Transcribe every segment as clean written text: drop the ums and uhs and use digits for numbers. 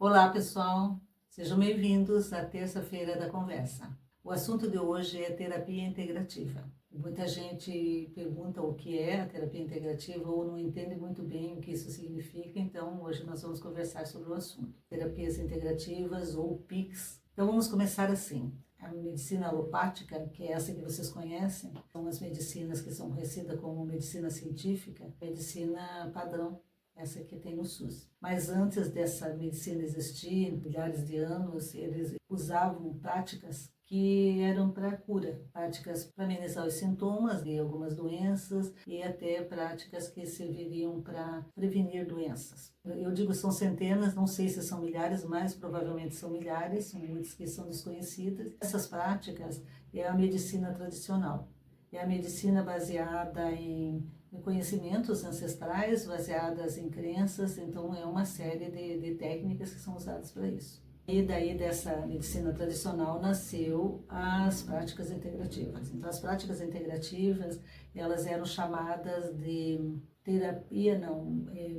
Olá, pessoal. Sejam bem-vindos à terça-feira da conversa. O assunto de hoje é terapia integrativa. Muita gente pergunta o que é a terapia integrativa ou não entende muito bem o que isso significa, então hoje nós vamos conversar sobre o assunto. Terapias integrativas ou PICs. Então vamos começar assim. A medicina alopática, que é essa que vocês conhecem, são as medicinas que são conhecidas como medicina científica, medicina padrão, essa que tem no SUS. Mas antes dessa medicina existir, milhares de anos, eles usavam práticas que eram para cura, práticas para amenizar os sintomas de algumas doenças e até práticas que serviriam para prevenir doenças. Eu digo são centenas, não sei se são milhares, mas provavelmente são milhares, são muitas que são desconhecidas. Essas práticas é a medicina tradicional, é a medicina baseada em conhecimentos ancestrais, baseadas em crenças, então é uma série de técnicas que são usadas para isso. E daí dessa medicina tradicional nasceu as práticas integrativas. Então as práticas integrativas, elas eram chamadas de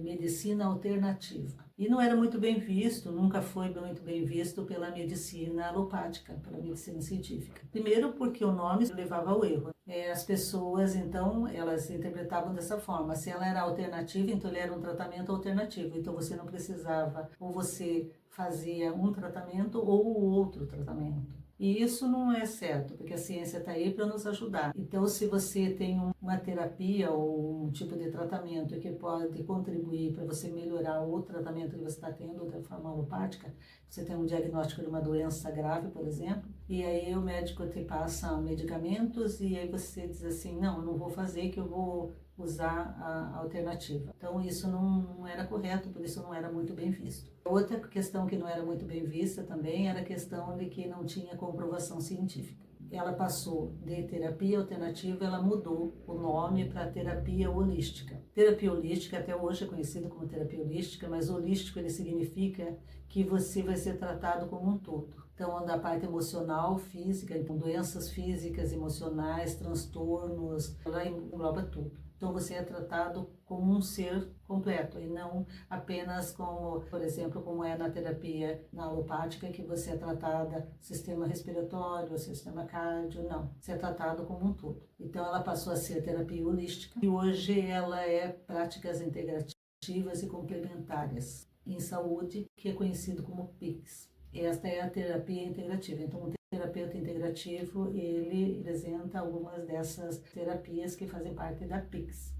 medicina alternativa. E não era muito bem visto, nunca foi muito bem visto pela medicina alopática, pela medicina científica. Primeiro porque o nome levava ao erro. As pessoas, então, elas interpretavam dessa forma. Se ela era alternativa, então ele era um tratamento alternativo. Então você não precisava, ou você fazia um tratamento ou outro tratamento. E isso não é certo, porque a ciência está aí para nos ajudar. Então, se você tem uma terapia ou um tipo de tratamento que pode contribuir para você melhorar o tratamento que você está tendo da forma alopática, você tem um diagnóstico de uma doença grave, por exemplo, e aí o médico te passa medicamentos e aí você diz assim, não, eu não vou fazer, que eu vou usar a alternativa. Então isso não era correto, por isso não era muito bem visto. Outra questão que não era muito bem vista também era a questão de que não tinha comprovação científica. Ela passou de terapia alternativa, ela mudou o nome para terapia holística. Terapia holística até hoje é conhecida como terapia holística, mas holístico ele significa que você vai ser tratado como um todo. Então, da parte emocional, física, então, doenças físicas, emocionais, transtornos, ela engloba tudo. Então, você é tratado como um ser completo e não apenas como, por exemplo, como é na terapia na alopática, que você é tratada sistema respiratório, sistema cardio, não. Você é tratado como um todo. Então, ela passou a ser terapia holística e hoje ela é práticas integrativas e complementares em saúde, que é conhecido como PICs. Esta é a terapia integrativa. Então, o terapeuta integrativo, ele apresenta algumas dessas terapias que fazem parte da PICs.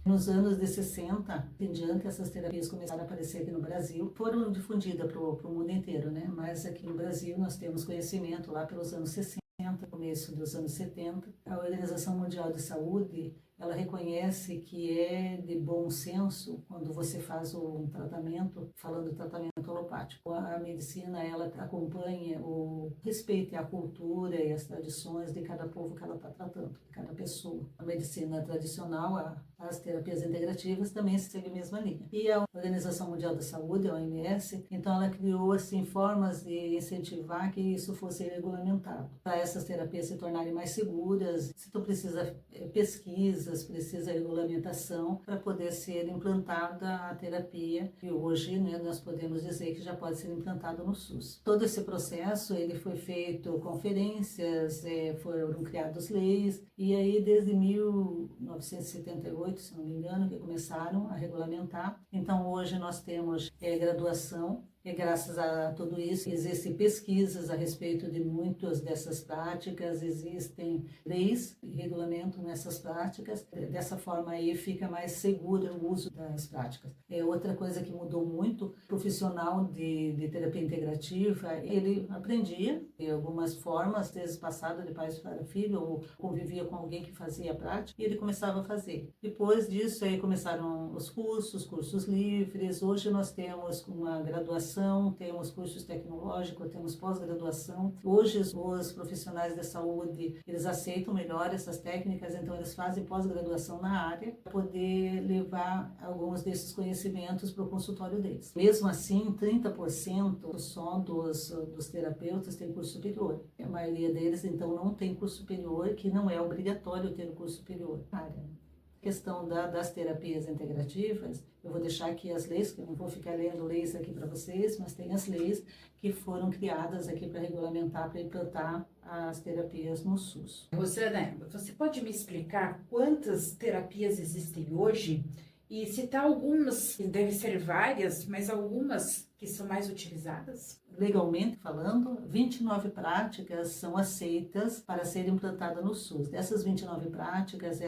Nos anos de 60 em diante, essas terapias começaram a aparecer aqui no Brasil, foram difundidas para o mundo inteiro, né? Mas aqui no Brasil nós temos conhecimento lá pelos anos 60, começo dos anos 70. A Organização Mundial de Saúde, ela reconhece que é de bom senso quando você faz um tratamento, falando tratamento alopático. A medicina, ela acompanha o respeito à cultura e às tradições de cada povo que ela está tratando, de cada pessoa. A medicina tradicional, as terapias integrativas também seguem a mesma linha. E a Organização Mundial da Saúde, a OMS, então ela criou assim formas de incentivar que isso fosse regulamentado, para essas terapias se tornarem mais seguras. Se tu precisa pesquisas, precisa regulamentação para poder ser implantada a terapia, e hoje, né, nós podemos dizer que já pode ser implantado no SUS. Todo esse processo ele foi feito conferências, foram criadas leis, e aí desde 1978, se não me engano, que começaram a regulamentar. Então hoje nós temos graduação. E graças a tudo isso, existem pesquisas a respeito de muitas dessas práticas, existem leis que regulamentam essas práticas. Dessa forma aí fica mais seguro o uso das práticas. Outra coisa que mudou muito, o profissional de terapia integrativa, ele aprendia de algumas formas, às vezes passado de pai para filho, ou convivia com alguém que fazia a prática, e ele começava a fazer. Depois disso, aí começaram os cursos livres. Hoje nós temos uma graduação, temos cursos tecnológicos, temos pós-graduação. Hoje os profissionais da saúde, eles aceitam melhor essas técnicas, então eles fazem pós-graduação na área para poder levar alguns desses conhecimentos para o consultório deles. Mesmo assim, 30% só dos terapeutas têm curso superior. A maioria deles, então, não tem curso superior, que não é obrigatório ter o curso superior na área. Questão das terapias integrativas, eu vou deixar aqui as leis, que eu não vou ficar lendo leis aqui para vocês, mas tem as leis que foram criadas aqui para regulamentar, para implantar as terapias no SUS. Rosana, você pode me explicar quantas terapias existem hoje e citar algumas, que devem ser várias, mas algumas que são mais utilizadas? Legalmente falando, 29 práticas são aceitas para serem implantadas no SUS. Dessas 29 práticas,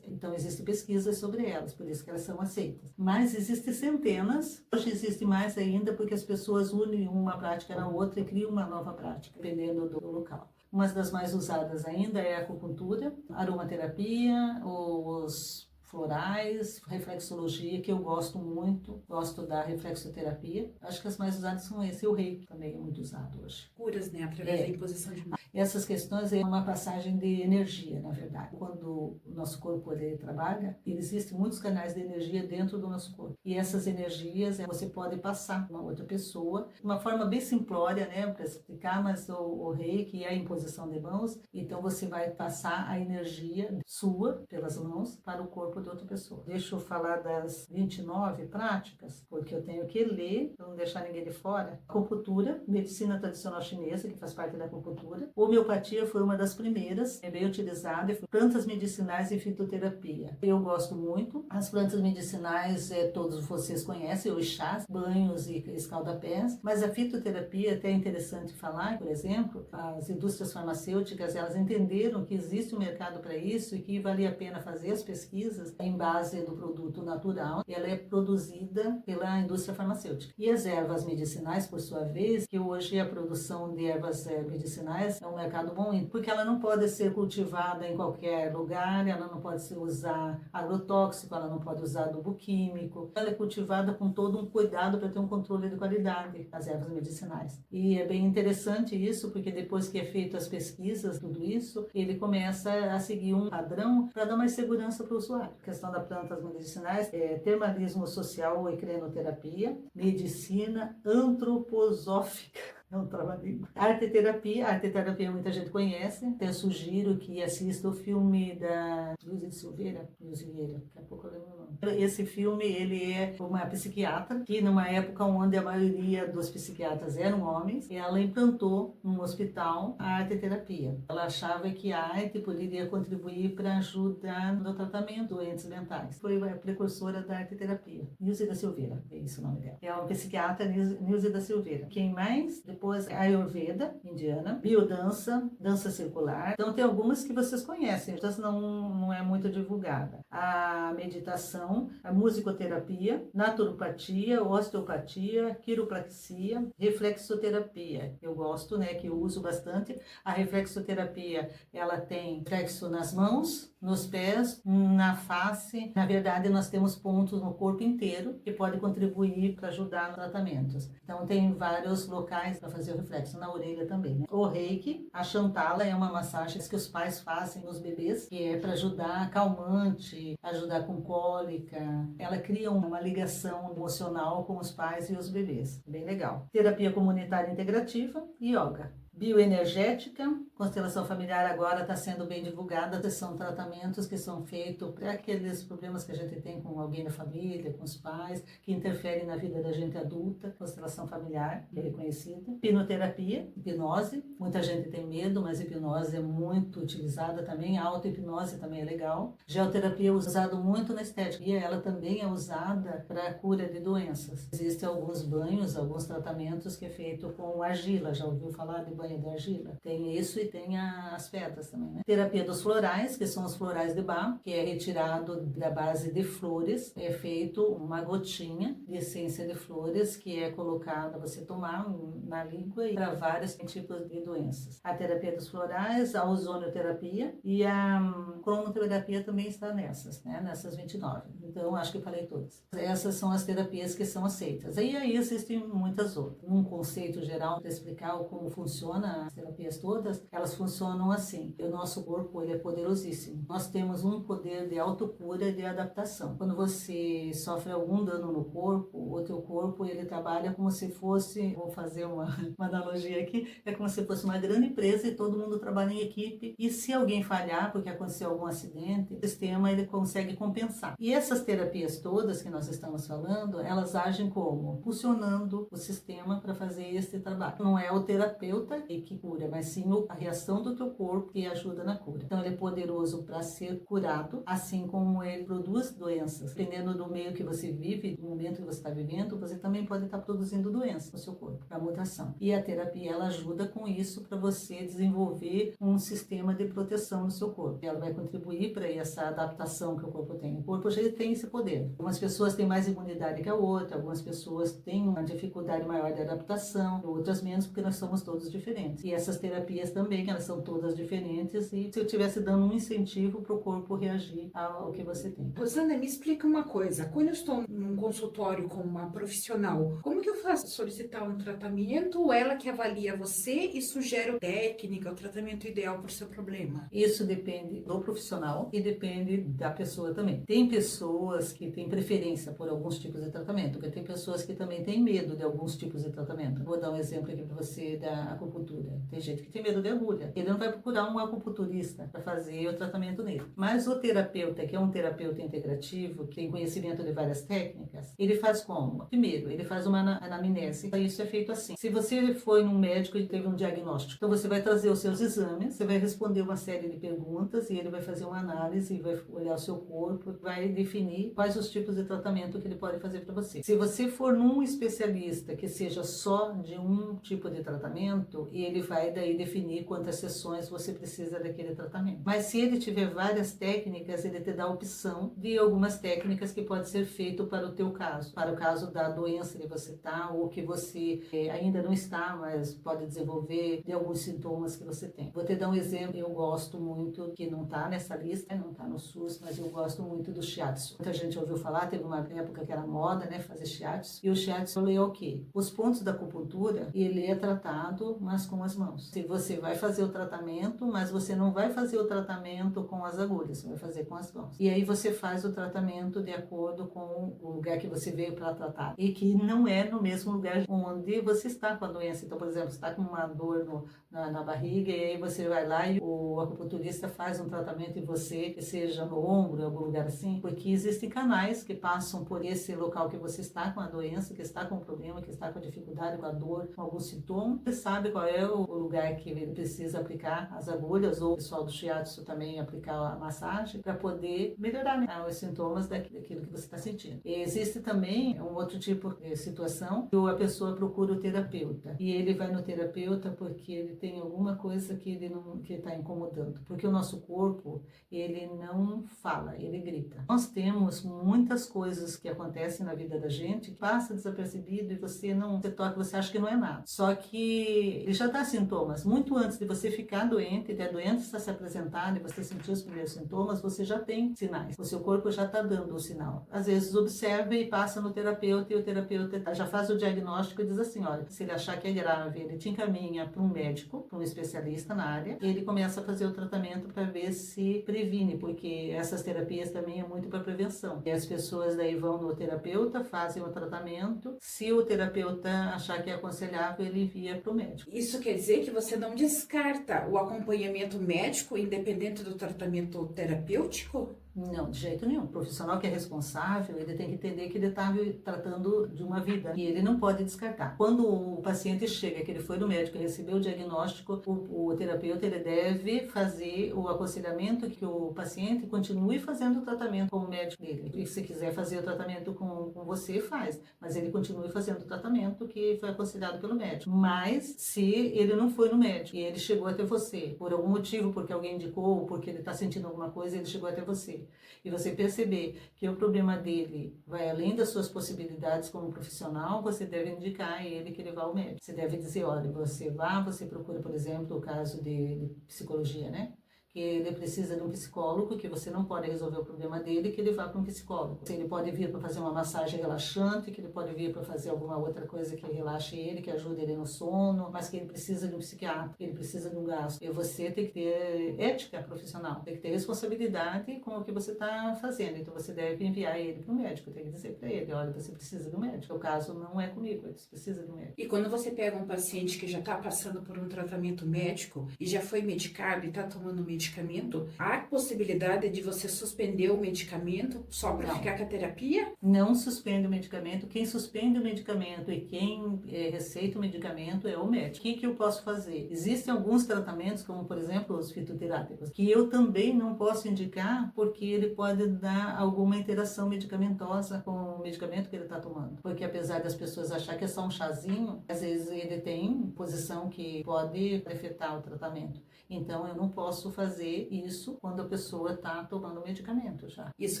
então existem pesquisas sobre elas, por isso que elas são aceitas. Mas existem centenas, hoje existe mais ainda porque as pessoas unem uma prática na outra e criam uma nova prática, dependendo do local. Uma das mais usadas ainda é a acupuntura, aromaterapia, os florais, reflexologia, que eu gosto muito, gosto da reflexoterapia. Acho que as mais usadas são esse, e o reiki também é muito usado hoje. Curas, né, através da imposição de mãos. Essas questões é uma passagem de energia, na verdade. Quando o nosso corpo ele trabalha, existem muitos canais de energia dentro do nosso corpo. E essas energias você pode passar para uma outra pessoa, de uma forma bem simplória, né, para explicar, mas o reiki é a imposição de mãos, então você vai passar a energia sua pelas mãos para o corpo de outra pessoa. Deixa eu falar das 29 práticas, porque eu tenho que ler, para não deixar ninguém de fora. Acupuntura, medicina tradicional chinesa, que faz parte da acupuntura. Homeopatia foi uma das primeiras, é bem utilizada, plantas medicinais e fitoterapia. Eu gosto muito. As plantas medicinais, todos vocês conhecem, os chás, banhos e escaldapés, mas a fitoterapia, até é interessante falar, por exemplo, as indústrias farmacêuticas, elas entenderam que existe um mercado para isso e que valia a pena fazer as pesquisas em base do produto natural. Ela é produzida pela indústria farmacêutica. E as ervas medicinais, por sua vez, que hoje a produção de ervas medicinais é um mercado bom, porque ela não pode ser cultivada em qualquer lugar, ela não pode se usar agrotóxico, ela não pode usar adubo químico. Ela é cultivada com todo um cuidado para ter um controle de qualidade, as ervas medicinais. E é bem interessante isso, porque depois que é feito as pesquisas, tudo isso, ele começa a seguir um padrão para dar mais segurança para o usuário. A questão das plantas medicinais é termalismo social e crenoterapia, medicina antroposófica. É um trava-língua. Arteterapia muita gente conhece. Até sugiro que assista o filme da Nilce Silveira. Daqui a pouco eu lembro o nome. Esse filme, ele é uma psiquiatra que numa época onde a maioria dos psiquiatras eram homens, ela implantou num hospital a arteterapia. Ela achava que a arte poderia contribuir para ajudar no tratamento de doentes mentais. Foi a precursora da arteterapia. Nilce da Silveira, é esse o nome dela. É uma psiquiatra, Nilce da Silveira. Quem mais? Depois a Ayurveda, indiana, biodança, dança circular. Então tem algumas que vocês conhecem, outras não é muito divulgada. A meditação, a musicoterapia, naturopatia, osteopatia, quiropraxia, reflexoterapia. Eu gosto, né, que eu uso bastante. A reflexoterapia, ela tem reflexo nas mãos, nos pés, na face. Na verdade, nós temos pontos no corpo inteiro que podem contribuir para ajudar nos tratamentos. Então, tem vários locais para fazer o reflexo, na orelha também, né? O reiki, a Shantala, é uma massagem que os pais fazem nos bebês, que é para ajudar calmante, ajudar com cólica. Ela cria uma ligação emocional com os pais e os bebês. Bem legal. Terapia comunitária integrativa e yoga. Bioenergética, constelação familiar agora está sendo bem divulgada, são tratamentos que são feitos para aqueles problemas que a gente tem com alguém da família, com os pais, que interferem na vida da gente adulta, constelação familiar, que é reconhecida. Hipnoterapia, hipnose, muita gente tem medo, mas hipnose é muito utilizada também, a auto-hipnose também é legal. Geoterapia é usada muito na estética e ela também é usada para a cura de doenças. Existem alguns banhos, alguns tratamentos que é feito com argila, já ouviu falar de banho de argila? Tem isso e tem as pedras também, né? Terapia dos florais, que são os florais de Bach, que é retirado da base de flores, é feito uma gotinha de essência de flores que é colocada, você tomar na língua e para vários tipos de doenças. A terapia dos florais, a ozonioterapia e a cromoterapia também está nessas, né? Nessas 29. Então, acho que eu falei todas. Essas são as terapias que são aceitas. E aí existem muitas outras. Um conceito geral para explicar como funciona funciona, as terapias todas, elas funcionam assim. O nosso corpo, ele é poderosíssimo. Nós temos um poder de autocura e de adaptação. Quando você sofre algum dano no corpo, o teu corpo, ele trabalha como se fosse, vou fazer uma analogia aqui, é como se fosse uma grande empresa e todo mundo trabalha em equipe. E se alguém falhar, porque aconteceu algum acidente, o sistema, ele consegue compensar. E essas terapias todas que nós estamos falando, elas agem como? Funcionando o sistema para fazer esse trabalho. Não é o terapeuta que cura, mas sim a reação do teu corpo que ajuda na cura. Então ele é poderoso para ser curado, assim como ele produz doenças. Dependendo do meio que você vive, do momento que você está vivendo, você também pode estar produzindo doenças no seu corpo, para mutação. E a terapia, ela ajuda com isso para você desenvolver um sistema de proteção no seu corpo. Ela vai contribuir para essa adaptação que o corpo tem. O corpo já tem esse poder. Algumas pessoas têm mais imunidade que a outra, algumas pessoas têm uma dificuldade maior de adaptação, outras menos, porque nós somos todos diferentes. E essas terapias também, elas são todas diferentes, e se eu estivesse dando um incentivo para o corpo reagir ao que você tem. Rosana, me explica uma coisa. Quando eu estou num consultório com uma profissional, como que eu faço? Solicitar um tratamento ou ela que avalia você e sugere a técnica, o tratamento ideal para o seu problema? Isso depende do profissional e depende da pessoa também. Tem pessoas que têm preferência por alguns tipos de tratamento, porque tem pessoas que também têm medo de alguns tipos de tratamento. Vou dar um exemplo aqui para você da acupuntura. Tem gente que tem medo de agulha. Ele não vai procurar um acupunturista para fazer o tratamento nele. Mas o terapeuta, que é um terapeuta integrativo, que tem conhecimento de várias técnicas, ele faz como? Primeiro, ele faz uma anamnese. Isso é feito assim. Se você foi num médico e teve um diagnóstico, então você vai trazer os seus exames, você vai responder uma série de perguntas e ele vai fazer uma análise, vai olhar o seu corpo, vai definir quais os tipos de tratamento que ele pode fazer para você. Se você for num especialista que seja só de um tipo de tratamento, ele vai daí definir quantas sessões você precisa daquele tratamento. Mas se ele tiver várias técnicas, ele te dá a opção de algumas técnicas que pode ser feito para o teu caso, para o caso da doença que você está ou que você ainda não está, mas pode desenvolver de alguns sintomas que você tem. Vou te dar um exemplo, eu gosto muito, que não está nessa lista, não está no SUS, mas eu gosto muito do shiatsu. Muita gente ouviu falar, teve uma época que era moda, né, fazer shiatsu, e o shiatsu é o quê? Os pontos da acupuntura, ele é tratado, mas com as mãos. Se você vai fazer o tratamento, mas você não vai fazer o tratamento com as agulhas, você vai fazer com as mãos. E aí você faz o tratamento de acordo com o lugar que você veio para tratar. E que não é no mesmo lugar onde você está com a doença. Então, por exemplo, você está com uma dor na barriga, e aí você vai lá e o acupunturista faz um tratamento em você, que seja no ombro, em algum lugar assim, porque existem canais que passam por esse local que você está com a doença, que está com o problema, que está com a dificuldade, com a dor, com algum sintoma. Você sabe qual é o lugar que ele precisa aplicar as agulhas, ou o pessoal do shiatsu também aplicar a massagem, para poder melhorar, né, os sintomas daquilo que você está sentindo. E existe também um outro tipo de situação, que a pessoa procura o terapeuta, e ele vai no terapeuta porque ele tem alguma coisa que ele não, que está incomodando, porque o nosso corpo, ele não fala, ele grita. Nós temos muitas coisas que acontecem na vida da gente, que passa desapercebido e você não, você toca, você acha que não é nada. Só que ele já dá sintomas. Muito antes de você ficar doente, de a doença estar se apresentando e você sentir os primeiros sintomas, você já tem sinais. O seu corpo já está dando o sinal. Às vezes observa e passa no terapeuta, e o terapeuta já faz o diagnóstico e diz assim, olha, se ele achar que é grave, ele te encaminha para um médico, para um especialista na área, e ele começa a fazer o tratamento para ver se previne, porque essas terapias também é muito para prevenção. E as pessoas daí vão no terapeuta, fazem o tratamento, se o terapeuta achar que é aconselhável, ele envia para o médico. Isso quer dizer que você não descarta o acompanhamento médico, independente do tratamento terapêutico? Não, de jeito nenhum. O profissional que é responsável, ele tem que entender que ele está tratando de uma vida e ele não pode descartar. Quando o paciente chega, que ele foi no médico e recebeu o diagnóstico, o terapeuta ele deve fazer o aconselhamento que o paciente continue fazendo o tratamento com o médico dele. E se quiser fazer o tratamento com você, faz. Mas ele continue fazendo o tratamento que foi aconselhado pelo médico. Mas se ele não foi no médico e ele chegou até você, por algum motivo, porque alguém indicou, porque ele está sentindo alguma coisa, ele chegou até você, e você perceber que o problema dele vai além das suas possibilidades como profissional, você deve indicar a ele que ele vá ao médico. Você deve dizer, olha, você vá, você procura, por exemplo, o caso de psicologia, né? Que que ele precisa de um psicólogo, que você não pode resolver o problema dele, que ele vá para um psicólogo. Ele pode vir para fazer uma massagem relaxante, que ele pode vir para fazer alguma outra coisa que relaxe ele, que ajude ele no sono, mas que ele precisa de um psiquiatra, ele precisa de um gasto. E você tem que ter ética profissional, tem que ter responsabilidade com o que você está fazendo. Então você deve enviar ele para o médico, tem que dizer para ele, olha, você precisa de um médico. O caso não é comigo, você precisa de um médico. E quando você pega um paciente que já está passando por um tratamento médico e já foi medicado e está tomando medicamento, há possibilidade de você suspender o medicamento só para ficar com a terapia? Não suspende o medicamento. Quem suspende o medicamento e quem receita o medicamento é o médico. O que eu posso fazer? Existem alguns tratamentos, como por exemplo os fitoterápicos, que eu também não posso indicar porque ele pode dar alguma interação medicamentosa com o medicamento que ele está tomando. Porque apesar das pessoas acharem que é só um chazinho, às vezes ele tem posição que pode afetar o tratamento. Então eu não posso fazer isso quando a pessoa está tomando medicamento já. Isso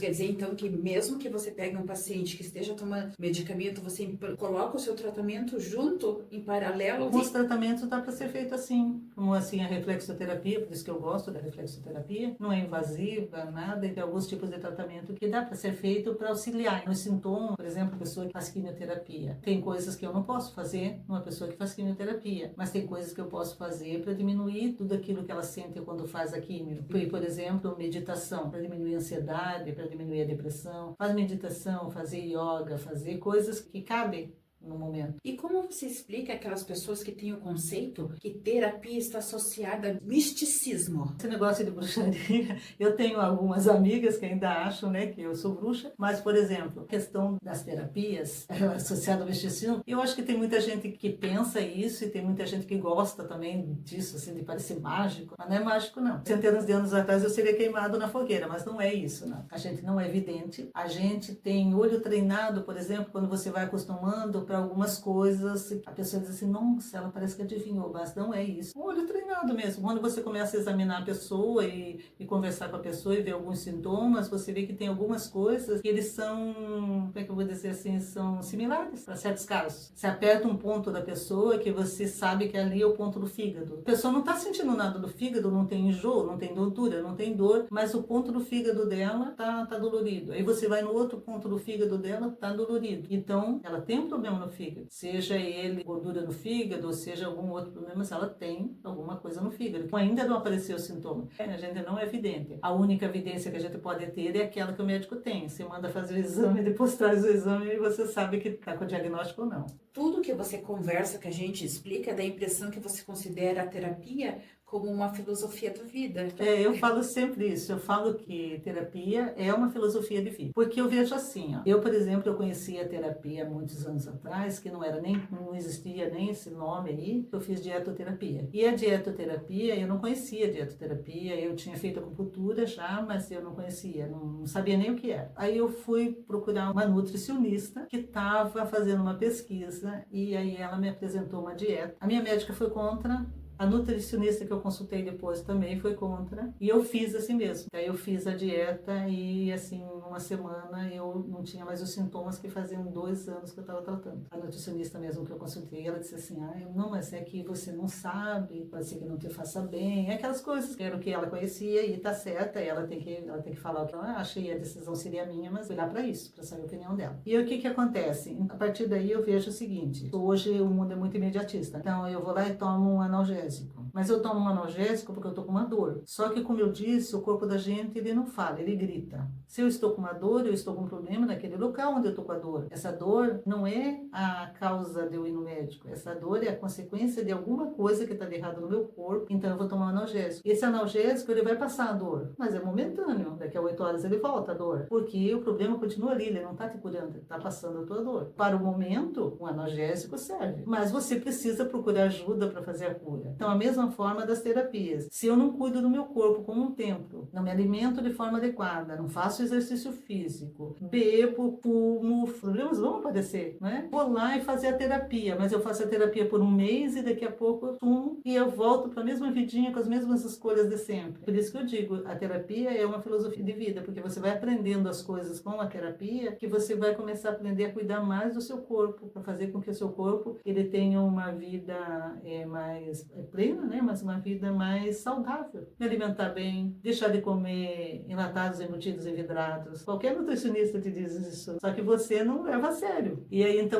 quer dizer então que mesmo que você pegue um paciente que esteja tomando medicamento, você coloca o seu tratamento junto, em paralelo? Alguns tratamentos dá para ser feito assim, como assim a reflexoterapia, por isso que eu gosto da reflexoterapia, não é invasiva, nada, e tem alguns tipos de tratamento que dá para ser feito para auxiliar nos sintomas, por exemplo, a pessoa que faz quimioterapia. Tem coisas que eu não posso fazer numa pessoa que faz quimioterapia, mas tem coisas que eu posso fazer para diminuir tudo aquilo que ela sente quando faz a quimio. Por exemplo, meditação, para diminuir a ansiedade, para diminuir a depressão. Faz meditação, fazer yoga, fazer coisas que cabem no momento. E como você explica aquelas pessoas que têm o conceito que terapia está associada a misticismo? Esse negócio de bruxaria, eu tenho algumas amigas que ainda acham, né, que eu sou bruxa, mas, por exemplo, a questão das terapias associada ao misticismo, eu acho que tem muita gente que pensa isso e tem muita gente que gosta também disso, assim, de parecer mágico, mas não é mágico, não. Centenas de anos atrás eu seria queimado na fogueira, mas não é isso, não. A gente não é vidente, a gente tem olho treinado, por exemplo, quando você vai acostumando para algumas coisas, a pessoa diz assim, nossa, ela parece que adivinhou, mas não é isso. Um olho treinado mesmo. Quando você começa a examinar a pessoa e conversar com a pessoa e ver alguns sintomas, você vê que tem algumas coisas que eles são, como é que eu vou dizer assim, são similares para certos casos. Você aperta um ponto da pessoa que você sabe que ali é o ponto do fígado. A pessoa não está sentindo nada do fígado, não tem enjoo, não tem tontura, não tem dor, mas o ponto do fígado dela tá dolorido. Aí você vai no outro ponto do fígado dela, tá dolorido. Então, ela tem um problema no fígado, seja ele gordura no fígado, ou seja algum outro problema, se ela tem alguma coisa no fígado. Então, ainda não apareceu o sintoma. A gente não é evidente. A única evidência que a gente pode ter é aquela que o médico tem. Você manda fazer o exame, depois traz o exame e você sabe que está com o diagnóstico ou não. Tudo que você conversa, que a gente explica, dá a impressão que você considera a terapia como uma filosofia da vida. Eu falo sempre isso, eu falo que terapia é uma filosofia de vida, porque eu vejo assim, ó, eu, por exemplo, eu conheci a terapia há muitos anos atrás, que não existia nem esse nome aí, eu fiz dietoterapia. E a dietoterapia, eu não conhecia a dietoterapia, eu tinha feito acupuntura já, mas eu não conhecia, não sabia nem o que era. Aí eu fui procurar uma nutricionista que estava fazendo uma pesquisa e aí ela me apresentou uma dieta. A minha médica foi contra. A nutricionista que eu consultei depois também foi contra. E eu fiz assim mesmo. Aí eu fiz a dieta e, assim, uma semana eu não tinha mais os sintomas que faziam 2 anos que eu estava tratando. A nutricionista mesmo que eu consultei, ela disse assim, não, mas é que você não sabe, pode ser que não te faça bem. É aquelas coisas que era o que ela conhecia e tá certa. Ela tem que falar o que ela acha e a decisão seria minha, mas olhar para isso, para saber a opinião dela. E o que acontece? A partir daí eu vejo o seguinte, hoje o mundo é muito imediatista. Então eu vou lá e tomo um analgésico. Mas eu tomo um analgésico porque eu estou com uma dor. Só que, como eu disse, o corpo da gente, ele não fala, ele grita. Se eu estou com uma dor, eu estou com um problema naquele local onde eu estou com a dor. Essa dor não é a causa de eu ir no médico. Essa dor é a consequência de alguma coisa que está de errado no meu corpo. Então, eu vou tomar um analgésico. Esse analgésico, ele vai passar a dor. Mas é momentâneo. Daqui a 8 horas ele volta a dor. Porque o problema continua ali, ele não está te curando, ele está passando a tua dor. Para o momento, um analgésico serve. Mas você precisa procurar ajuda para fazer a cura. Então, a mesma forma das terapias. Se eu não cuido do meu corpo como um templo, não me alimento de forma adequada, não faço exercício físico, bebo, fumo, problemas vão aparecer, né? Vou lá e fazer a terapia, mas eu faço a terapia por um mês e daqui a pouco eu sumo e eu volto para a mesma vidinha com as mesmas escolhas de sempre. Por isso que eu digo, a terapia é uma filosofia de vida, porque você vai aprendendo as coisas com a terapia, que você vai começar a aprender a cuidar mais do seu corpo, para fazer com que o seu corpo ele tenha uma vida mais plena, né? Mas uma vida mais saudável. Me alimentar bem, deixar de comer enlatados, embutidos e vidrados. Qualquer nutricionista te diz isso, só que você não leva a sério. E aí então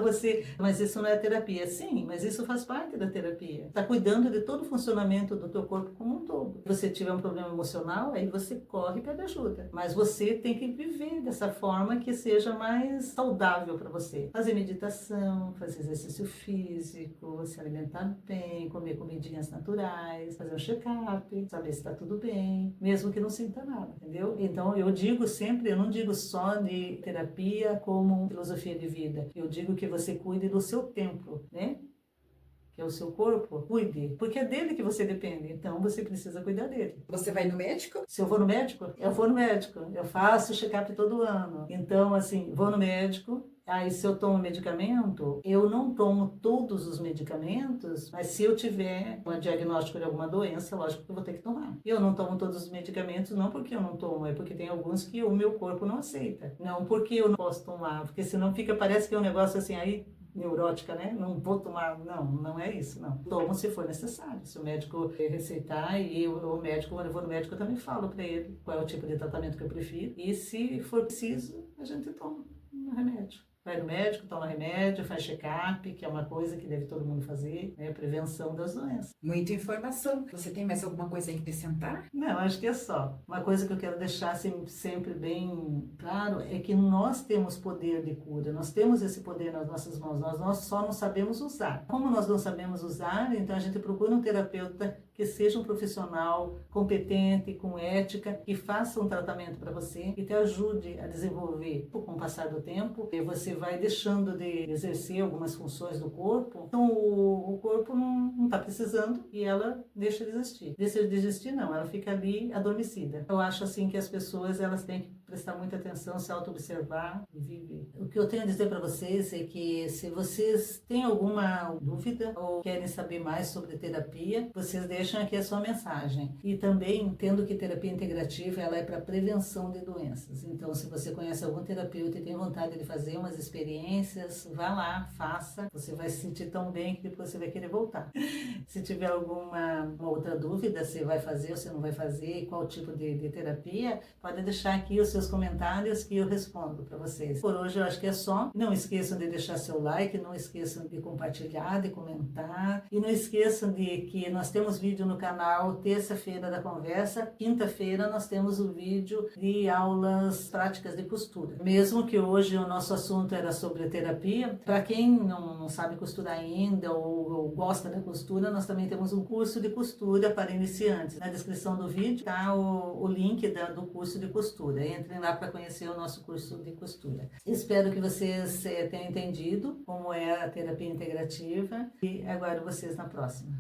mas isso não é terapia. Sim, mas isso faz parte da terapia. Está cuidando de todo o funcionamento do teu corpo como um todo. Se você tiver um problema emocional, aí você corre e pede ajuda. Mas você tem que viver dessa forma que seja mais saudável para você. Fazer meditação, fazer exercício físico, se alimentar bem, comer comidinhas naturais, fazer um check-up, saber se está tudo bem, mesmo que não sinta nada, entendeu? Então eu digo sempre, eu não digo só de terapia como filosofia de vida. Eu digo que você cuide do seu templo, né? Que é o seu corpo, cuide, porque é dele que você depende, então você precisa cuidar dele. Você vai no médico? Se eu vou no médico, eu vou no médico, eu faço check-up todo ano. Então, assim, vou no médico, aí se eu tomo medicamento, eu não tomo todos os medicamentos, mas se eu tiver um diagnóstico de alguma doença, lógico que eu vou ter que tomar. Eu não tomo todos os medicamentos, não porque eu não tomo, é porque tem alguns que o meu corpo não aceita. Não porque eu não posso tomar, porque senão parece que é um negócio assim, aí neurótica, né? Não vou tomar, não é isso, não. Tomo se for necessário. Se o médico receitar o médico, quando eu vou no médico, eu também falo para ele qual é o tipo de tratamento que eu prefiro. E se for preciso, a gente toma um remédio. Vai no médico, toma remédio, faz check-up, que é uma coisa que deve todo mundo fazer, né? Prevenção das doenças. Muita informação. Você tem mais alguma coisa a acrescentar? Não, acho que é só. Uma coisa que eu quero deixar sempre bem claro é que nós temos poder de cura, nós temos esse poder nas nossas mãos, nós só não sabemos usar. Como nós não sabemos usar, então a gente procura um terapeuta que seja um profissional competente, com ética, que faça um tratamento para você e te ajude a desenvolver com o passar do tempo. E você vai deixando de exercer algumas funções do corpo, então o corpo não está precisando e ela deixa de existir. Deixa de existir não, ela fica ali adormecida. Eu acho assim que as pessoas elas têm que prestar muita atenção, se auto-observar e viver. O que eu tenho a dizer para vocês é que se vocês têm alguma dúvida ou querem saber mais sobre terapia, vocês deixam aqui a sua mensagem. E também entendo que terapia integrativa ela é para prevenção de doenças. Então, se você conhece algum terapeuta e tem vontade de fazer umas experiências, vá lá, faça. Você vai se sentir tão bem que depois você vai querer voltar. Se tiver alguma outra dúvida, se vai fazer ou se não vai fazer, qual tipo de terapia, pode deixar aqui os seus comentários que eu respondo para vocês. Por hoje eu acho que é só. Não esqueçam de deixar seu like, não esqueçam de compartilhar, de comentar e não esqueçam de que nós temos vídeo no canal terça-feira da conversa, quinta-feira nós temos o vídeo de aulas práticas de costura. Mesmo que hoje o nosso assunto era sobre terapia, para quem não sabe costurar ainda ou gosta da costura, nós também temos um curso de costura para iniciantes. Na descrição do vídeo está o link do curso de costura. Entrem lá para conhecer o nosso curso de costura. Espero que vocês tenham entendido como é a terapia integrativa e aguardo vocês na próxima.